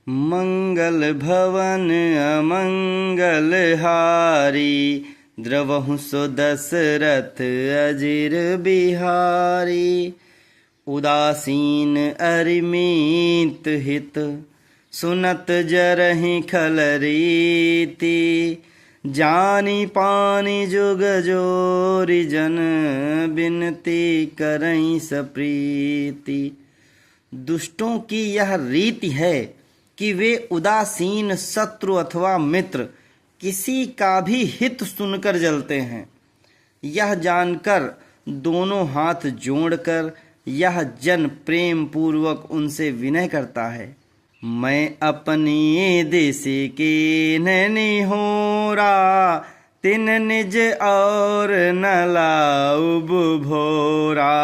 मंगल भवन अमंगल हारी, द्रवहु सो दशरथ अजिर बिहारी। उदासीन अरिमीत हित, सुनत जरहि खल रीति। जानी पानी जुग जोरि, जन बिनती करई सप्रीति। दुष्टों की यह रीति है कि वे उदासीन शत्रु अथवा मित्र किसी का भी हित सुनकर जलते हैं। यह जानकर दोनों हाथ जोड़कर यह जन प्रेम पूर्वक उनसे विनय करता है। मैं अपनी देश के नैनी होरा, तिन निज और न लाउब भोरा।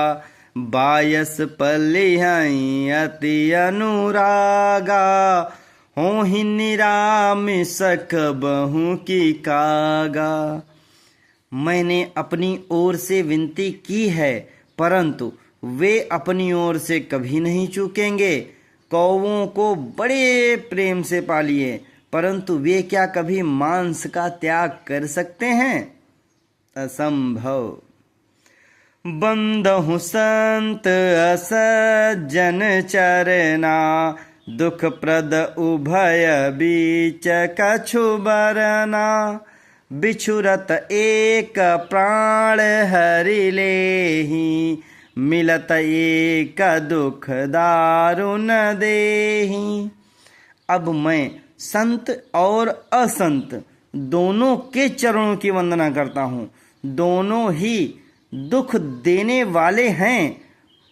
बायस पलिहाई अति अनुरागा, होहि निरामिषक बहु की कागा। मैंने अपनी ओर से विनती की है, परंतु वे अपनी ओर से कभी नहीं चूकेंगे। कौवों को बड़े प्रेम से पालिए, परंतु वे क्या कभी मांस का त्याग कर सकते हैं? असंभव। बंदहु संत असज्जन चरना, दुख प्रद उभय बीच कछु बरना। बिछुरत एक प्राण हरि लेहि, मिलत एक दुख दारुण देहि। अब मैं संत और असंत दोनों के चरणों की वंदना करता हूँ। दोनों ही दुख देने वाले हैं,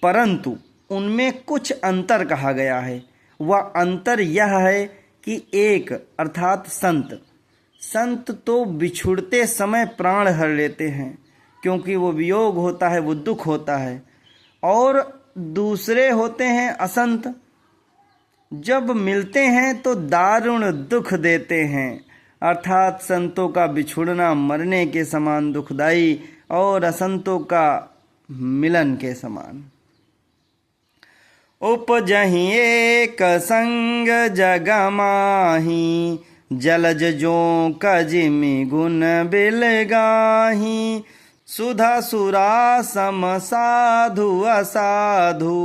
परंतु उनमें कुछ अंतर कहा गया है। वह अंतर यह है कि एक अर्थात संत तो बिछुड़ते समय प्राण हर लेते हैं, क्योंकि वो वियोग होता है, वो दुख होता है। और दूसरे होते हैं असंत, जब मिलते हैं तो दारुण दुख देते हैं। अर्थात संतों का बिछुड़ना मरने के समान दुखदाई और असंतों का मिलन के समान। उपजहि एक संग जग माही, जलज जोंक जिमि गुण बिलगाही। सुधा सुरा सम साधु असाधु,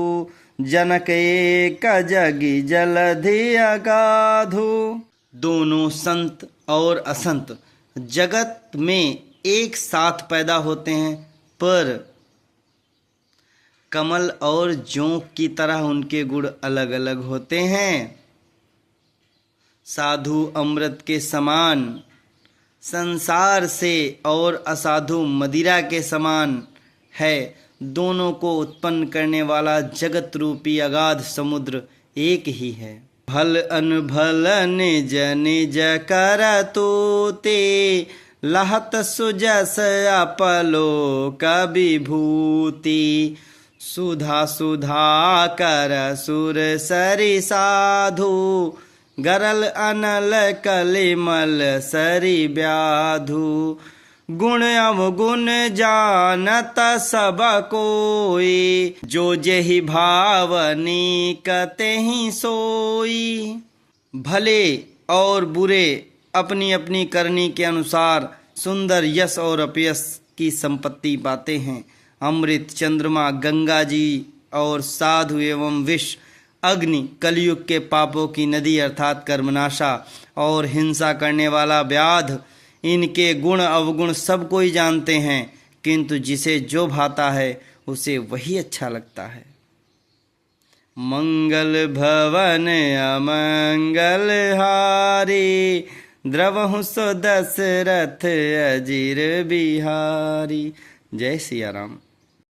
जनक एक जगी जलधि अगाधु। दोनों संत और असंत जगत में एक साथ पैदा होते हैं, पर कमल और जोंक की तरह उनके गुण अलग अलग होते हैं। साधु अमृत के समान संसार से और असाधु मदिरा के समान है। दोनों को उत्पन्न करने वाला जगत रूपी अगाध समुद्र एक ही है। भल अनभल निज निज करतूते, लहत सुजस अपलोक विभूति। सुधा सुधा कर सुर सरि साधु, गरल अनल कलिमल सरि व्याधु। गुण अवगुण जानत सब कोई, जो जेहि भावनी कतेहि सोई। भले और बुरे अपनी अपनी करनी के अनुसार सुंदर यश और अपयश की संपत्ति पाते हैं। अमृत, चंद्रमा, गंगा जी और साधु एवं विष, अग्नि, कलयुग के पापों की नदी अर्थात कर्मनाशा, और हिंसा करने वाला व्याध, इनके गुण अवगुण सब कोई जानते हैं, किंतु जिसे जो भाता है उसे वही अच्छा लगता है। मंगल भवन अमंगल हारी, द्रवहु सो दशरथ अजिर बिहारी। जय सिया राम।